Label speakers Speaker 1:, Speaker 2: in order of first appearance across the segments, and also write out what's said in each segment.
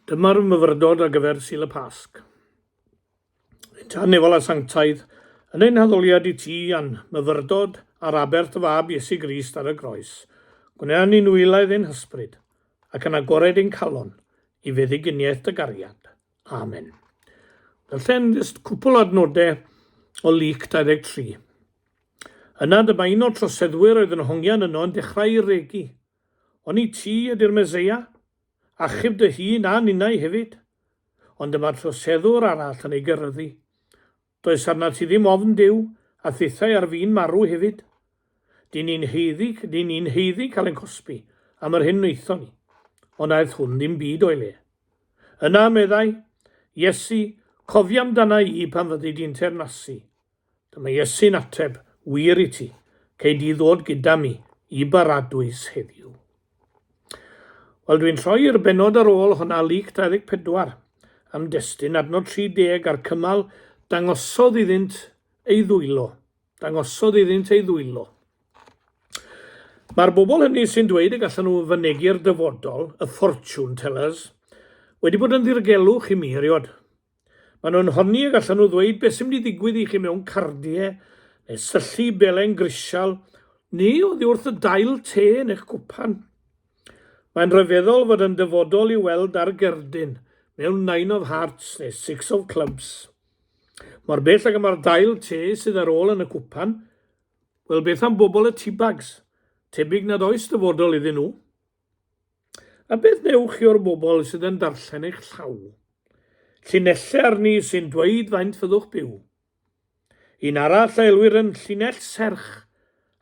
Speaker 1: Dyma'r myfyrdod ar gyfer Sul y Pasg. Tan nefol a sanctaidd, yn ein haddoliad i ti an myfyrdod ar Abert y fab Iesu Grist ar y groes, gwneud ni'n wylaidd ein hysbryd, ac yn agored ein calon i fuddiginiaeth dy gariad. Amen. Felly, jyst cwpl adnodau o Luc 23. Yna dyma un o troseddwyr oedd yn hongian yno yn dechrau i regu. Ond i ti ydy'r Meseia, achub dy hun a ninnau hefyd. Ond dyma troseddwr arall yn ei gyrryddu. Does arna ti ddim ofn Duw a thithau ar fi'n marw hefyd. Dyn ni'n heiddi cael ein cosbi am yr hyn wnaethon ni. Ond aeth hwn ddim byd o'i le. Yna meddai, Iesu, cofia amdana i pan fyddi di'n teyrnasu. Dyma Iesu'n ateb, wir i ti, cei di ddod gyda mi i baradwys heddiw. Wel, dwi'n troi i'r benod ar ôl hwnna Luc 24 am destun adnod 30 ar cymal dangosodd iddynt ei ddwylo. Dangosodd iddynt ei ddwylo. Mae'r bobl hynny sy'n dweud y gallen nhw fynegu'r dyfodol, y fortune tellers, wedi bod yn ddirgelwch i mi eriod. Maen nhw'n honni y gallen nhw ddweud beth sy'n mynd i ddigwydd i chi mewn cardiau, neu syllu belen grisial, neu oddi wrth y dail te yn eich cwpan. Mae'n rhyfeddol fod yn dyfodol i weld ar gerdyn mewn 9 of Hearts neu 6 of Clubs. Mae'r bell ag yma'r dail te sydd ar ôl yn y cwpan, wel beth am bobl y teabags, tebyg nad oes dyfodol iddyn nhw. A beth newch chi o'r bobl sydd yn darllen eich llaw? Llinellau arni sy'n dweud faint fyddwch byw. Un arall a elwyr yn llinell serch,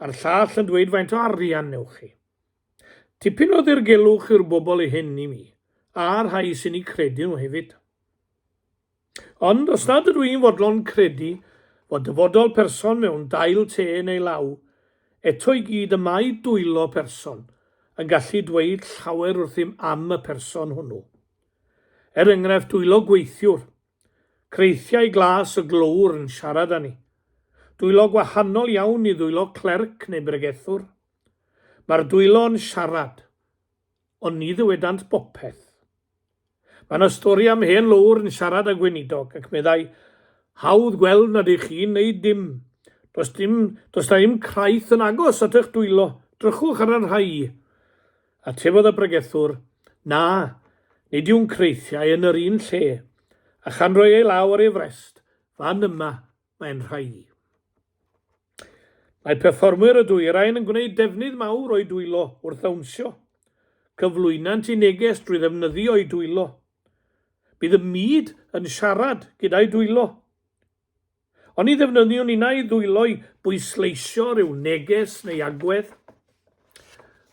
Speaker 1: a'r llall yn dweud faint o arian newch chi. Tipyn o ddirgelwch yw'r bobl i hyn i mi, a'r rhai sy'n ei credu nhw hefyd. Ond os nad ydw i'n fodlon credu fod dyfodol person mewn dail te neu law, eto i gyd y mae dwylo person yn gallu dweud llawer wrthym am y person hwnnw. Enghraifft dwylo gweithiwr, creithiau glas y glwr yn siarad â ni. Dwylo gwahanol iawn i ddwylo clerc neu bregethwr. Mae'r dwylo yn siarad, ond ni ddywedant bopeth. Mae'n y stori am hen lwr yn siarad â gweinidog ac meddai, hawdd gweld nad ych chi'n neud dim. Does da ddim craith yn agos at eich dwylo, drychwch ar yr rhai. A tebodd y bregethwr, na, nid yw'n creithiau yn yr un lle, a chan roi ei law ar ei frest, fan yma mae'n rhai. Mae perfformwyr y dwyrain yn gwneud defnydd mawr o'i dwylo wrth ddawnsio, cyflwynant i neges drwy ddefnyddio o'i dwylo. Bydd y myd yn siarad gyda'i dwylo. Ond i ddefnyddio ni na'i ddwylo i bwysleisio rhyw neges neu agwedd,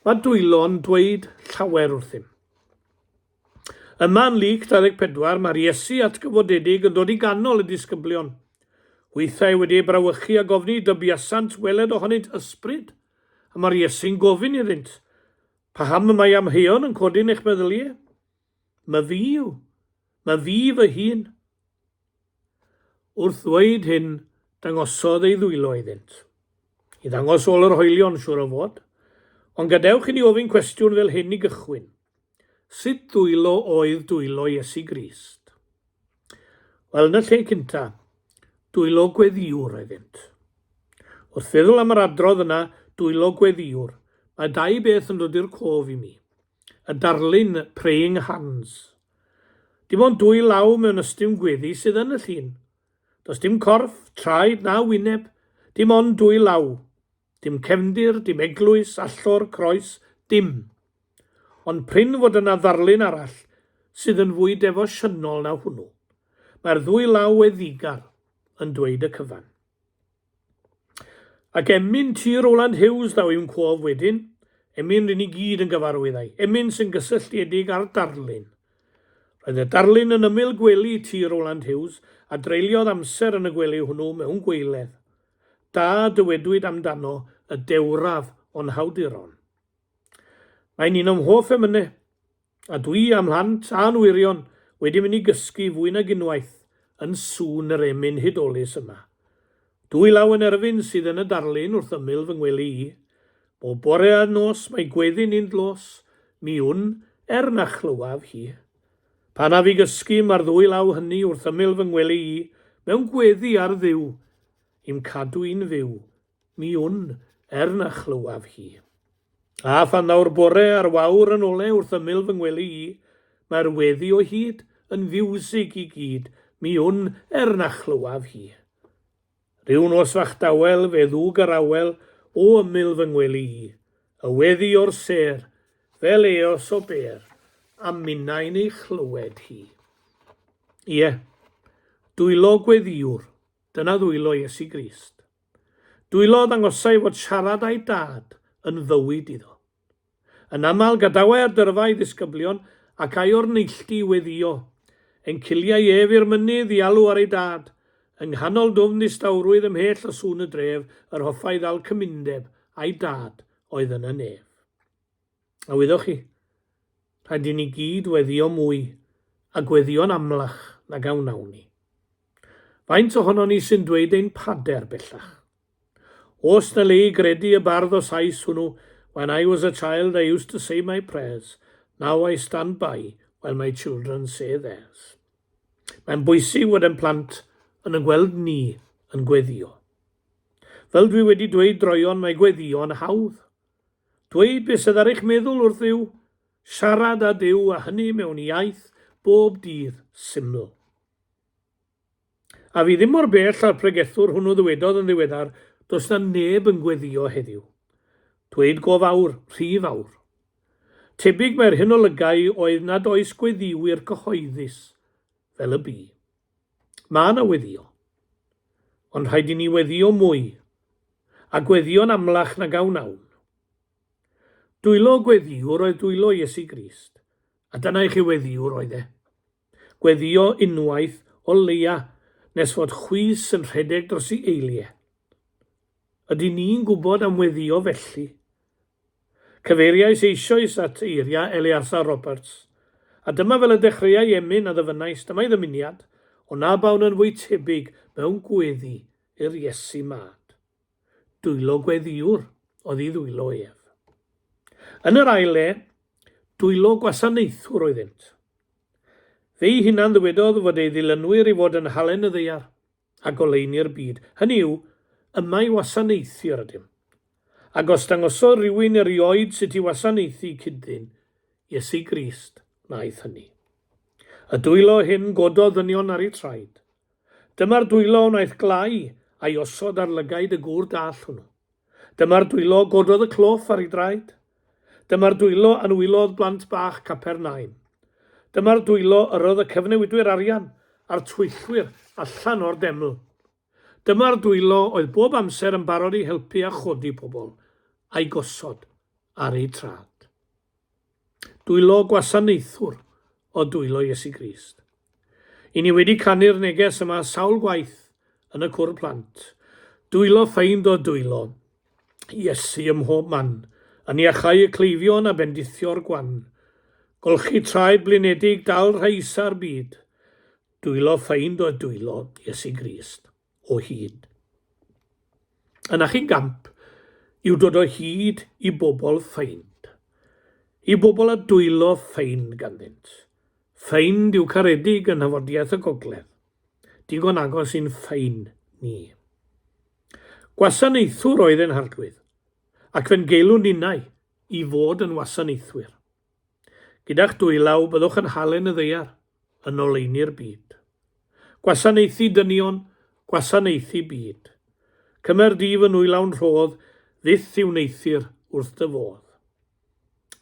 Speaker 1: mae dwylo'n dweud llawer wrthym. Yma yn Luc 24 mae'r Iesu atgyfodedig yn dod i ganol y disgyblion. Weithiau wedi ei brawychu a gofni dybiasant weled ohonynt ysbryd, a mae'r Iesu'n gofyn iddynt, paham y mae amheuon yn codi'n eich meddyliau? Mae fi yw, mae fi fy hun. Wrth ddweud hyn, dangosodd ei ddwylo iddynt. I ddangos ôl yr hoelion siwr o fod, ond gadewch i ni ofyn cwestiwn fel hyn i gychwyn. Sut ddwylo oedd dwylo Iesu Grist? Wel, yn y lle cyntaf, dwylo gweddiwr iddynt. Wrth feddwl am yr adrodd yna, dwylo gweddiwr, mae dau beth yn dod i'r cof i mi. Y darlun praying hands. Dim ond dwy law mewn ystym gweddi sydd yn y llun. Does dim corff, traed na wyneb, dim ond dwy law. Dim cefndir, dim eglwys, allor, croes, dim. Ond pryn fod yna ddarlun arall sydd yn fwy defosiynol na hwnnw. Mae'r ddwy law weddigar yn dweud y cyfan. Ac emyn T. Rowland Hughes daw yw'n cof wedyn, emyn rydyn ni gyd yn gyfarwyddau, emyn sy'n gysylltiedig ar darlun. Roedd y darlun yn ymyl gwely T. Rowland Hughes a dreuliodd amser yn y gwely hwnnw mewn gweiledd. Da dywedwyd amdano y dewraf o'n hawduron. Mae'n un o'm hoff emynau, a dwi am hlant a'n wirion wedi mynd i gysgu fwy nag unwaith yn sŵn yr emyn hudolus yma. Dwy law yn erfyn sydd yn y darlun wrth ymyl fy ngwely i. O bore a nos mae gweddi'n un dlos, mi wn na chlywaf hi. Pan a fi gysgu mae'r ddwy law hynny wrth ymyl fy ngwely I, mewn gweddi ar ddiw, i'm cadw i'n fyw, mi wn na chlywaf hi. A phan nawr bore ar wawr yn ole wrth ymyl fy ngwely I, mae'r weddi o hyd yn fiwsig I gyd, mi wn na chlywaf hi. Rhyw nos fach dawel fe ddwg yr awel o ymyl fy ngwely I, y weddi o'r ser, fel eos o ber, a minnau'n ei chlywed hi. Ie, dwylo gweddiwr, dyna ddwylo Iesu Grist. Dwylo ddangosau fod siarad a'i dad yn fywyd iddo. Yn aml gadawe ar dyrfau ddisgyblion ac ai o'r neilltu weddio, yn ciliau efi'r mynydd I alw ar ei dad, yng nghanol dwfn distawrwydd ymhell o sŵn y dref, yr hoffai ddal cymundeb a'i dad oedd yn y nef. A wyddwch chi, rhaid I ni gyd weddio mwy, a gweddio'n amlach na gawn nawn ni. Faint ohono ni sy'n dweud ein pader bellach. Os na le I gredu y bardd o sais hwnnw, when I was a child I used to say my prayers, now I stand by while my children say theirs. Mae'n bwysig fod yn plant yn y gweld ni yn gweddio. Fel dwi wedi dweud droion, mae gweddio'n hawdd. Dweud beth sydd ar eich meddwl wrth Dduw, siarad â Duw a hynny mewn iaith bob dydd syml. A fi ddim mor bell ar pregethwr hwnnw ddywedodd yn ddiweddar, does na neb yn gweddio heddiw. Dweud go fawr, rhy fawr. Tebyg mae'r hyn o lygau oedd nad oes gweddiwyr cyhoeddus fel y bu. Mae yna weddio, ond rhaid I ni weddio mwy, a gweddio'n amlach na gawn nawn. Dwylo gweddiwr oedd dwylo Iesu Grist, a dyna I chi weddiwr oedd e. Gweddio unwaith o leia nes fod chwys yn rhedeg dros I eiliau. Ydy ni'n gwybod am weddio felly? Cyfeiriais eisoes at eiria Eliasa Roberts, a dyma fel y dechreuau emyn a ddyfynais, dyma'i ddymuniad, o na bawn yn fwy tebyg mewn gweddi i'r Iesu mad. Dwylo gweddiwr oedd I ddwylo ef. Yn yr ail le, dwylo gwasanaethwr oeddynt. Fe'i hunan ddywedodd fod ei ddilynwyr I fod yn halen y ddeiar a goleini'r byd. Hynny yw, yma I wasanaethu ar ydym. Ac os dangosodd rhywun erioed sut I wasanaethu cydyn, Iesu Grist wnaeth hynny. Y dwylo hyn gododd ddynion ar ei traed. Dyma'r dwylo wnaeth glau a'i osod ar lygaid y gŵr dall hwnnw. Dyma'r dwylo gododd y cloff ar ei draed. Dyma'r dwylo anwylodd blant bach Capernaum. Dyma'r dwylo yrodd y cyfnewidwyr arian a'r twyllwyr allan o'r deml. Dyma'r dwylo oedd bob amser yn barod I helpu a chodi pobl, a'i gosod ar ei trad. Dwylo gwasanaethwr o dwylo Iesu Grist. I ni wedi canu'r neges yma sawl gwaith yn y cwr plant. Dwylo ffeind o dwylo, Iesu ym mhob man, yn iachau y cleifion a bendithio'r gwan. Golchi traed blinedig dal rhai isa'r byd. Dwylo ffeind o dwylo Iesu Grist o hyd. Yna chi gamp yw dod o hyd I bobl ffeind. I bobl a dwylo ffeind ganddynt. Ffeind yw caredig yn hafodiaeth y gogledd. Digon agos i'n ffeind ni. Gwasanaethwr oedd yn harglwydd, ac fe'n geilwn ninnau I fod yn wasanaethwyr. Gyda'ch dwylaw byddwch yn halen y ddeiar yn oleini'r byd. Gwasanaethu dynion, gwasanaethu byd. Cymer di fy nwylawn rhodd, ddyth yw neithir wrth dy fodd.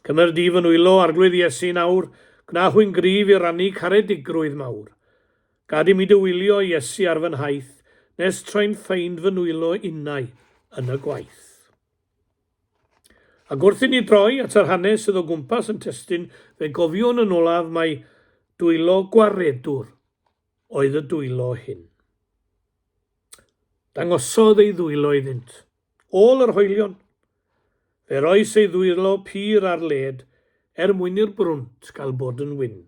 Speaker 1: Cymer di fy nwylo arglwydd Iesu nawr, gna hwy'n grif I rannu caredigrwydd mawr. Gad I mi dywylio Iesu ar fy nhaith, nes troi'n ffeind fy nwylo unau yn y gwaith. Ac wrth I ni droi at yr hanes sydd o gwmpas yn testyn, fe gofion yn olaf mae dwylo gwaredwr oedd y dwylo hyn. Dangosodd ei ddwylo iddynt, ôl yr hoelion. Fe roes ei ddwylo pur ar led, mwyn i'r brwnt gael bod yn wyn.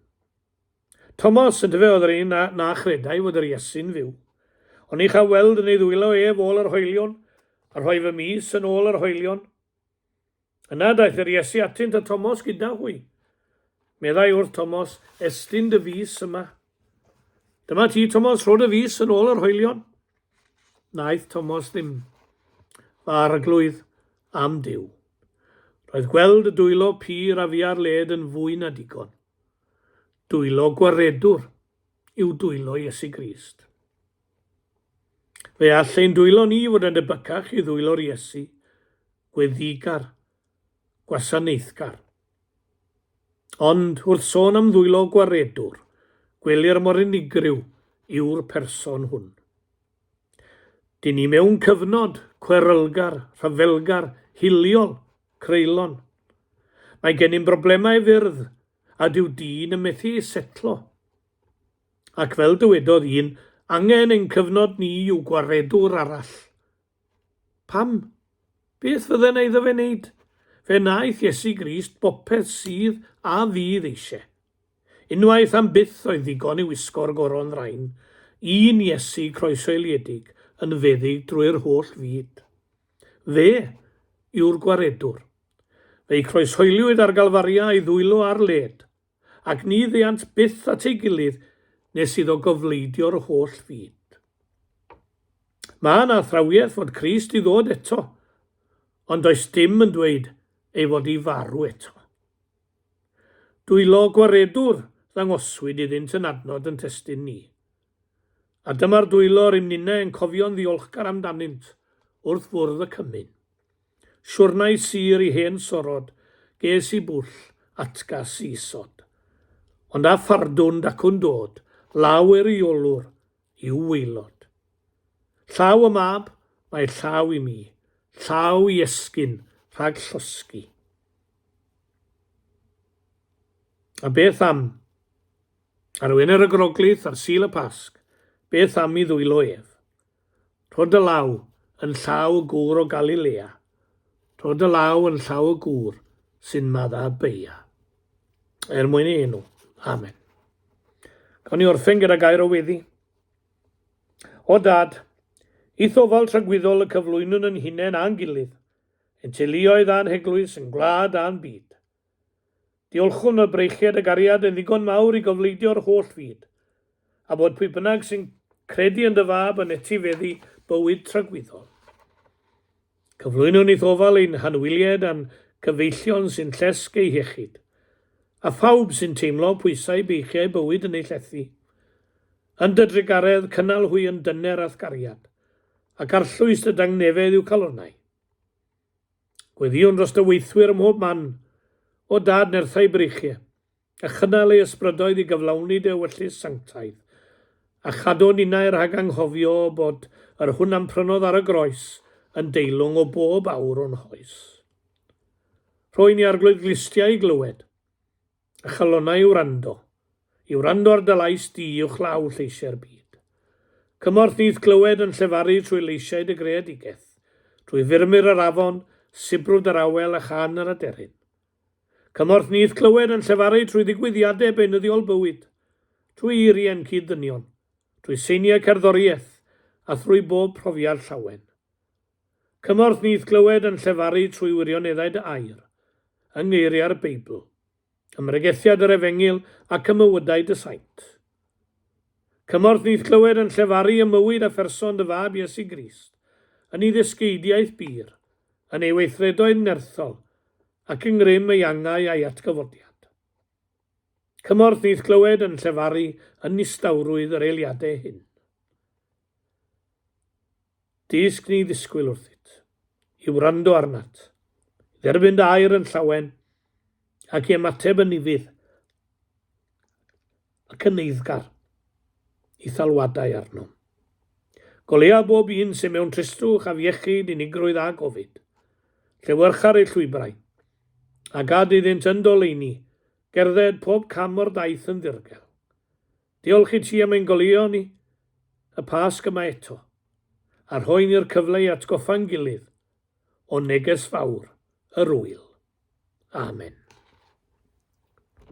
Speaker 1: Thomas yn dyfe oedd yr un na chredau fod yr Iesu'n fyw. Ond ni chael weld yn ei ddwylo ef ôl yr hoelion, a rhoi fy mis yn ôl yr hoelion. Yna daeth yr Iesu atynt a Thomas gyda hwy. Meddai wrth Thomas, estyn dy fus yma. Dyma ti, Thomas, rhod y fus yn ôl yr hoelion. Naeth Thomas ddim. Fa arglwydd am Duw. Roedd gweld y dwylo pur a fi ar led yn fwy na digon. Dwylo gwaredwr yw dwylo Iesu Grist. Fe all ein dwylo ni fod yn debycach i ddwylo'r Iesu, gweddigar, gwasanaethgar. Ond wrth sôn am ddwylo gwaredwr, gwelir mor unigryw yw'r person hwn. Dyn ni mewn cyfnod cwerylgar, rhyfelgar, hiliol, creulon. Mae gennym broblemau fyrdd a dyw dyn yn methu setlo. Ac fel dywedodd un, angen ein cyfnod ni yw gwaredwr arall. Pam? Beth fydden iddo fe wneud? Fe naeth Iesu Grist bopeth sydd a fydd eisiau. Unwaith am byth oedd ddigon i wisgo'r goron rhain, un Iesu croesoeliedig yn feddyg drwy'r holl fyd. Fe yw'r gwaredwr. Fe'i croeshoeliwyd ar galfaria i ddwylo ar led, ac ni ddiant byth at ei gilydd nes iddo gofleidio'r holl fyd. Mae yna athrawiaeth fod Crist i ddod eto, ond does dim yn dweud ei fod i farw eto. Dwylo gwaredwr ddangoswyd iddynt yn adnod yn testyn ni. A dyma'r dwylo'r imninau yn cofio'n ddiolchgar amdanynt wrth fwrdd y cymyn. Siwrnau sir i hen sorod, ges i bwll atgas isod. Ond a phardwn dacwn dod, lawer i olwr i'w waelod. Llaw y mab, mae llaw i mi, llaw i esgyn rhag llosgi. A beth am? Arwen yr groglith ar Sul y Pasg, beth am i ddwylo ef? Rhod y law yn llaw y gŵr o Galilea, rhod y law yn llaw y gŵr sy'n madda beia. Mwyn ei enw. Amen. Gawn ni orffen gyda gair o weddi. O dad, i ddofal tragwyddol y cyflwynwn yn hunain a'n gilydd, yn teuluoedd a'n heglwys yn gwlad a'n byd. Diolchwn y breichiad y gariad yn ddigon mawr i gofleidio'r holl fyd, a bod pwy bynnag sy'n credu yn dy fab yn etifeddu bywyd tragwyddol. Cyflwynwn i ddofal ein hanwyliad a'n cyfeillion sy'n llesg ei hiechyd, a phawb sy'n teimlo pwysau beichiau bywyd yn ei llethu, yn dydrigaredd cynnal hwy yn dyner athgariad, ac arllwys y dangnefedd i'w calonnau. Gweddiwn dros dy weithwyr ym mhob man, o dad nerthau breichiau, a chynnal ei ysbrydoedd i gyflawni dy ewyllus sanctaidd, a chadw ninnau rhag anghofio bod yr hwn am prynodd ar y groes yn deilwng o bob awr o'n hoes. Rwy'n i arglwydd glistiau i glywed, a chalonnau i'w rando ar dy lais di uwch law lleisiau'r byd. Cymorth nydd clywed yn llefaru trwy leisiau dy greadigaeth, trwy firmur yr afon, sibrwd yr awel a chan yr aderyn. Cymorth nydd clywed yn llefaru trwy ddigwyddiadau beunyddiol bywyd, trwy eiriau'n cyd-ddynion, trwy seiniau cerddoriaeth, a thrwy bob profiad llawen. Cymorth nydd clywed yn llefaru trwy wirioneddau dy air, yng ngeiriau'r Beibl, ymregethiad yr Efengil ac ymywydau dy saint. Cymorth nydd clywed yn llefaru ymywyd a pherson dy fab Iesu Grist, yn ei ddysgeidiaeth bir, yn ei weithredoedd nerthol, ac yng ngrym ei angau a'i atgyfodiad. Cymorth nydd clywed yn llefaru yn nistawrwydd yr eiliadau hyn. Disg ni ddisgwyl wrthyt, i wrando arnat, dderbyn dy air yn llawen, ac i ymateb yn ifydd, ac yn eiddgar i thalwadau arno. Golea bob un sy'n mewn tristwch a fiechyd, unigrwydd a gofid, llewyrchar ei llwybrau, a gad iddynt yn doleini, gerdded pob cam o'r daith yn ddirgel. Diolch i ti am ein goleuo ni, y Pasg yma eto, a rhoi'n i'r cyfle i atgoffa'n gilydd o neges fawr yr wyl. Amen.